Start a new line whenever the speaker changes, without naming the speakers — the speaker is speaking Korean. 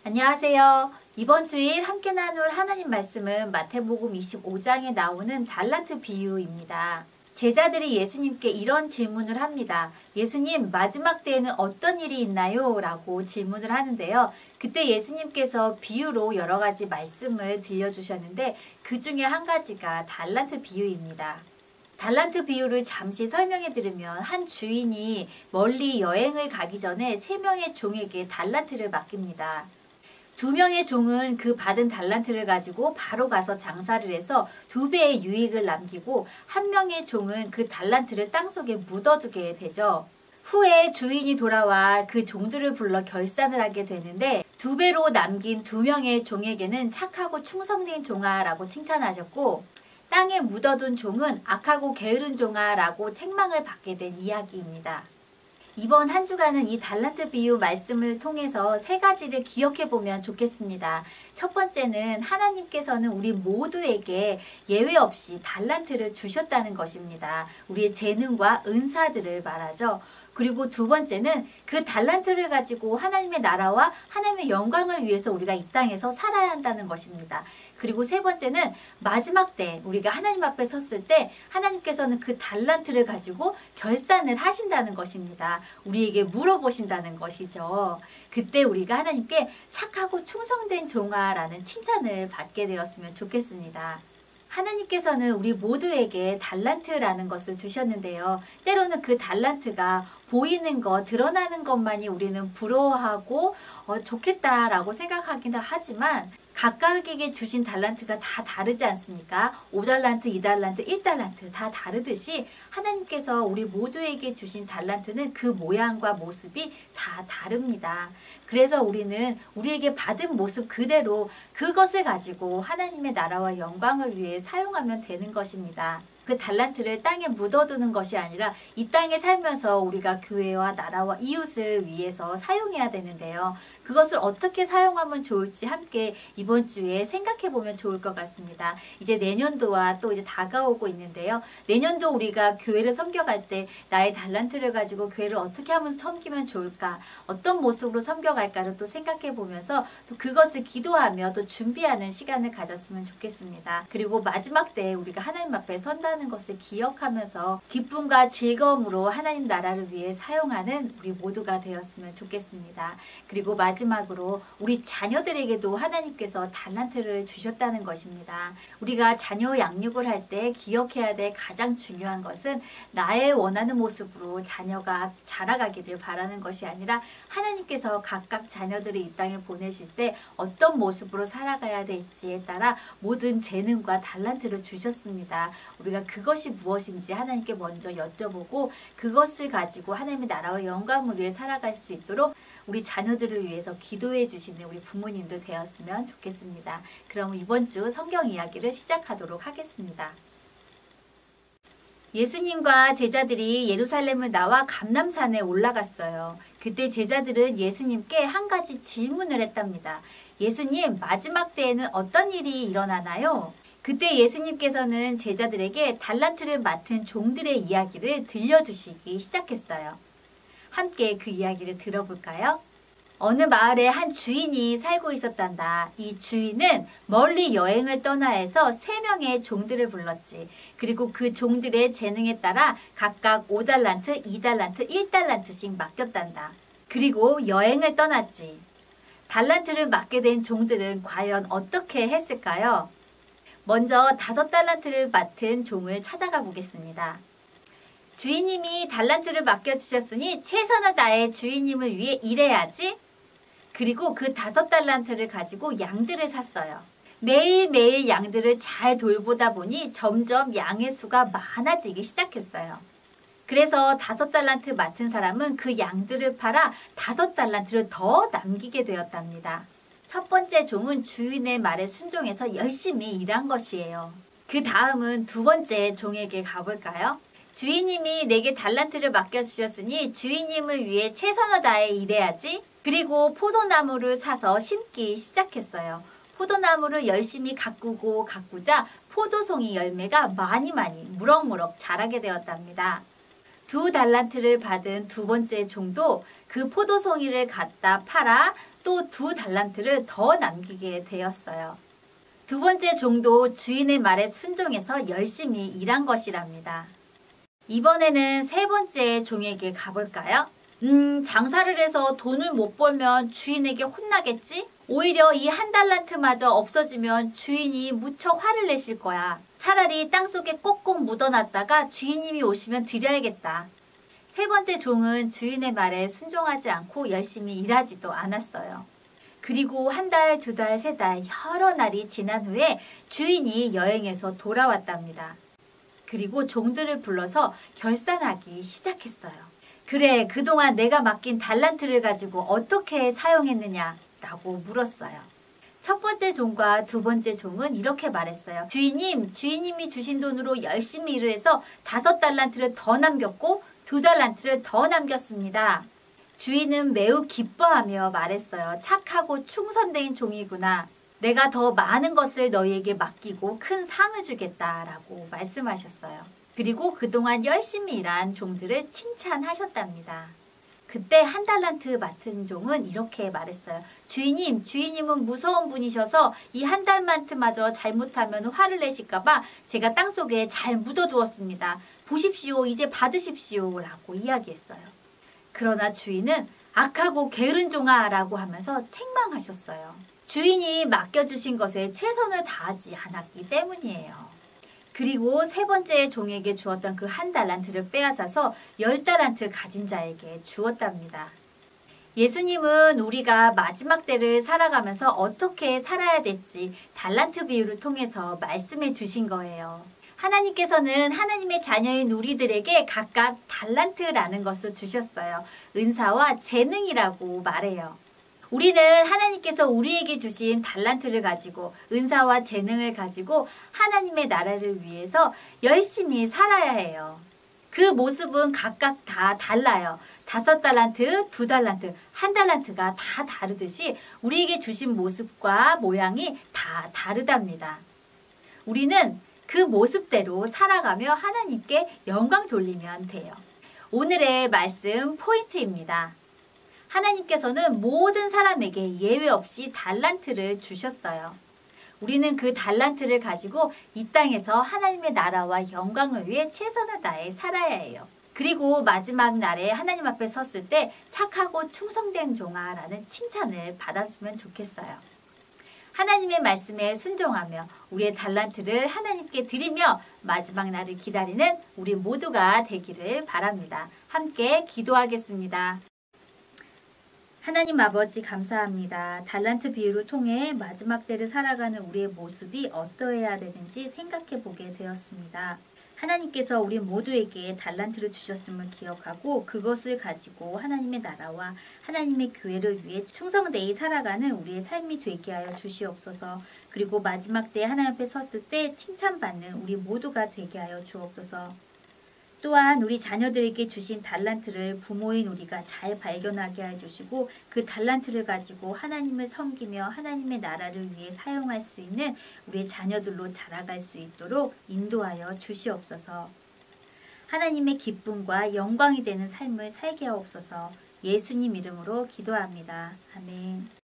안녕하세요. 이번 주일 함께 나눌 하나님 말씀은 마태복음 25장에 나오는 달란트 비유입니다. 제자들이 예수님께 이런 질문을 합니다. 예수님, 마지막 때에는 어떤 일이 있나요? 라고 질문을 하는데요. 그때 예수님께서 비유로 여러 가지 말씀을 들려주셨는데 그 중에 한 가지가 달란트 비유입니다. 달란트 비유를 잠시 설명해 드리면 한 주인이 멀리 여행을 가기 전에 3명의 종에게 달란트를 맡깁니다. 2명의 종은 그 받은 달란트를 가지고 바로 가서 장사를 해서 2배의 유익을 남기고 1명의 종은 그 달란트를 땅속에 묻어두게 되죠. 후에 주인이 돌아와 그 종들을 불러 결산을 하게 되는데 2배로 남긴 2명의 종에게는 착하고 충성된 종아 라고 칭찬하셨고 땅에 묻어둔 종은 악하고 게으른 종아 라고 책망을 받게 된 이야기입니다. 이번 한 주간은 이 달란트 비유 말씀을 통해서 3가지를 기억해 보면 좋겠습니다. 첫 번째는 하나님께서는 우리 모두에게 예외 없이 달란트를 주셨다는 것입니다. 우리의 재능과 은사들을 말하죠. 그리고 2번째는 그 달란트를 가지고 하나님의 나라와 하나님의 영광을 위해서 우리가 이 땅에서 살아야 한다는 것입니다. 그리고 3번째는 마지막 때 우리가 하나님 앞에 섰을 때 하나님께서는 그 달란트를 가지고 결산을 하신다는 것입니다. 우리에게 물어보신다는 것이죠. 그때 우리가 하나님께 착하고 충성된 종아라는 칭찬을 받게 되었으면 좋겠습니다. 하나님께서는 우리 모두에게 달란트라는 것을 주셨는데요. 때로는 그 달란트가 보이는 것, 드러나는 것만이 우리는 부러워하고 좋겠다라고 생각하긴 하지만 각각에게 주신 달란트가 다 다르지 않습니까? 5달란트, 2달란트, 1달란트 다 다르듯이 하나님께서 우리 모두에게 주신 달란트는 그 모양과 모습이 다 다릅니다. 그래서 우리는 우리에게 받은 모습 그대로 그것을 가지고 하나님의 나라와 영광을 위해 사용하면 되는 것입니다. 그 달란트를 땅에 묻어두는 것이 아니라 이 땅에 살면서 우리가 교회와 나라와 이웃을 위해서 사용해야 되는데요. 그것을 어떻게 사용하면 좋을지 함께 이번 주에 생각해 보면 좋을 것 같습니다. 이제 내년도와 또 이제 다가오고 있는데요. 내년도 우리가 교회를 섬겨갈 때 나의 달란트를 가지고 교회를 어떻게 하면 섬기면 좋을까? 어떤 모습으로 섬겨갈까를 또 생각해 보면서 또 그것을 기도하며 또 준비하는 시간을 가졌으면 좋겠습니다. 그리고 마지막 때 우리가 하나님 앞에 선다는 것을 기억하면서 기쁨과 즐거움으로 하나님 나라를 위해 사용하는 우리 모두가 되었으면 좋겠습니다. 그리고 마지막으로 우리 자녀들에게도 하나님께서 달란트를 주셨다는 것입니다. 우리가 자녀 양육을 할 때 기억해야 될 가장 중요한 것은 나의 원하는 모습으로 자녀가 자라가기를 바라는 것이 아니라 하나님께서 각각 자녀들을 이 땅에 보내실 때 어떤 모습으로 살아가야 될지에 따라 모든 재능과 달란트를 주셨습니다. 우리가 그것이 무엇인지 하나님께 먼저 여쭤보고 그것을 가지고 하나님의 나라와 영광을 위해 살아갈 수 있도록 우리 자녀들을 위해서 기도해 주시는 우리 부모님도 되었으면 좋겠습니다. 그럼 이번 주 성경 이야기를 시작하도록 하겠습니다. 예수님과 제자들이 예루살렘을 나와 감람산에 올라갔어요. 그때 제자들은 예수님께 한 가지 질문을 했답니다. 예수님, 마지막 때에는 어떤 일이 일어나나요? 그때 예수님께서는 제자들에게 달란트를 맡은 종들의 이야기를 들려주시기 시작했어요. 함께 그 이야기를 들어볼까요? 어느 마을에 한 주인이 살고 있었단다. 이 주인은 멀리 여행을 떠나 해서 3명의 종들을 불렀지. 그리고 그 종들의 재능에 따라 각각 5달란트, 2달란트, 1달란트씩 맡겼단다. 그리고 여행을 떠났지. 달란트를 맡게 된 종들은 과연 어떻게 했을까요? 먼저 5달란트를 맡은 종을 찾아가 보겠습니다. 주인님이 달란트를 맡겨주셨으니 최선을 다해 주인님을 위해 일해야지. 그리고 그 5달란트를 가지고 양들을 샀어요. 매일매일 양들을 잘 돌보다 보니 점점 양의 수가 많아지기 시작했어요. 그래서 5달란트 맡은 사람은 그 양들을 팔아 5달란트를 더 남기게 되었답니다. 첫 번째 종은 주인의 말에 순종해서 열심히 일한 것이에요. 그 다음은 2번째 종에게 가볼까요? 주인님이 내게 달란트를 맡겨주셨으니 주인님을 위해 최선을 다해 일해야지. 그리고 포도나무를 사서 심기 시작했어요. 포도나무를 열심히 가꾸자 포도송이 열매가 많이 무럭무럭 자라게 되었답니다. 2달란트를 받은 2번째 종도 그 포도송이를 갖다 팔아 또 2달란트를 더 남기게 되었어요. 두 번째 종도 주인의 말에 순종해서 열심히 일한 것이랍니다. 이번에는 세 번째 종에게 가볼까요? 장사를 해서 돈을 못 벌면 주인에게 혼나겠지? 오히려 이 1달란트마저 없어지면 주인이 무척 화를 내실 거야. 차라리 땅속에 꼭꼭 묻어놨다가 주인님이 오시면 드려야겠다. 세 번째 종은 주인의 말에 순종하지 않고 열심히 일하지도 않았어요. 그리고 1달, 2달, 3달 여러 날이 지난 후에 주인이 여행에서 돌아왔답니다. 그리고 종들을 불러서 결산하기 시작했어요. 그래, 그동안 내가 맡긴 달란트를 가지고 어떻게 사용했느냐? 라고 물었어요. 첫 번째 종과 두 번째 종은 이렇게 말했어요. 주인님, 주인님이 주신 돈으로 열심히 일을 해서 5달란트를 더 남겼고 2달란트를 더 남겼습니다. 주인은 매우 기뻐하며 말했어요. 착하고 충성된 종이구나. 내가 더 많은 것을 너희에게 맡기고 큰 상을 주겠다라고 말씀하셨어요. 그리고 그동안 열심히 일한 종들을 칭찬하셨답니다. 그때 1달란트 맡은 종은 이렇게 말했어요. 주인님, 주인님은 무서운 분이셔서 이 1달란트마저 잘못하면 화를 내실까봐 제가 땅속에 잘 묻어두었습니다. 보십시오, 이제 받으십시오 라고 이야기했어요. 그러나 주인은 악하고 게으른 종아 라고 하면서 책망하셨어요. 주인이 맡겨주신 것에 최선을 다하지 않았기 때문이에요. 그리고 세 번째 종에게 주었던 그 1달란트를 빼앗아서 10달란트 가진 자에게 주었답니다. 예수님은 우리가 마지막 때를 살아가면서 어떻게 살아야 될지 달란트 비유를 통해서 말씀해 주신 거예요. 하나님께서는 하나님의 자녀인 우리들에게 각각 달란트라는 것을 주셨어요. 은사와 재능이라고 말해요. 우리는 하나님께서 우리에게 주신 달란트를 가지고 은사와 재능을 가지고 하나님의 나라를 위해서 열심히 살아야 해요. 그 모습은 각각 다 달라요. 5달란트, 2달란트, 1달란트가 다 다르듯이 우리에게 주신 모습과 모양이 다 다르답니다. 우리는 그 모습대로 살아가며 하나님께 영광 돌리면 돼요. 오늘의 말씀 포인트입니다. 하나님께서는 모든 사람에게 예외 없이 달란트를 주셨어요. 우리는 그 달란트를 가지고 이 땅에서 하나님의 나라와 영광을 위해 최선을 다해 살아야 해요. 그리고 마지막 날에 하나님 앞에 섰을 때 착하고 충성된 종아라는 칭찬을 받았으면 좋겠어요. 하나님의 말씀에 순종하며 우리의 달란트를 하나님께 드리며 마지막 날을 기다리는 우리 모두가 되기를 바랍니다. 함께 기도하겠습니다. 하나님 아버지 감사합니다. 달란트 비유를 통해 마지막 때를 살아가는 우리의 모습이 어떠해야 되는지 생각해 보게 되었습니다. 하나님께서 우리 모두에게 달란트를 주셨음을 기억하고 그것을 가지고 하나님의 나라와 하나님의 교회를 위해 충성되이 살아가는 우리의 삶이 되게 하여 주시옵소서. 그리고 마지막 때에 하나님 앞에 섰을 때 칭찬받는 우리 모두가 되게 하여 주옵소서. 또한 우리 자녀들에게 주신 달란트를 부모인 우리가 잘 발견하게 해주시고 그 달란트를 가지고 하나님을 섬기며 하나님의 나라를 위해 사용할 수 있는 우리의 자녀들로 자라갈 수 있도록 인도하여 주시옵소서. 하나님의 기쁨과 영광이 되는 삶을 살게 하옵소서. 예수님 이름으로 기도합니다. 아멘.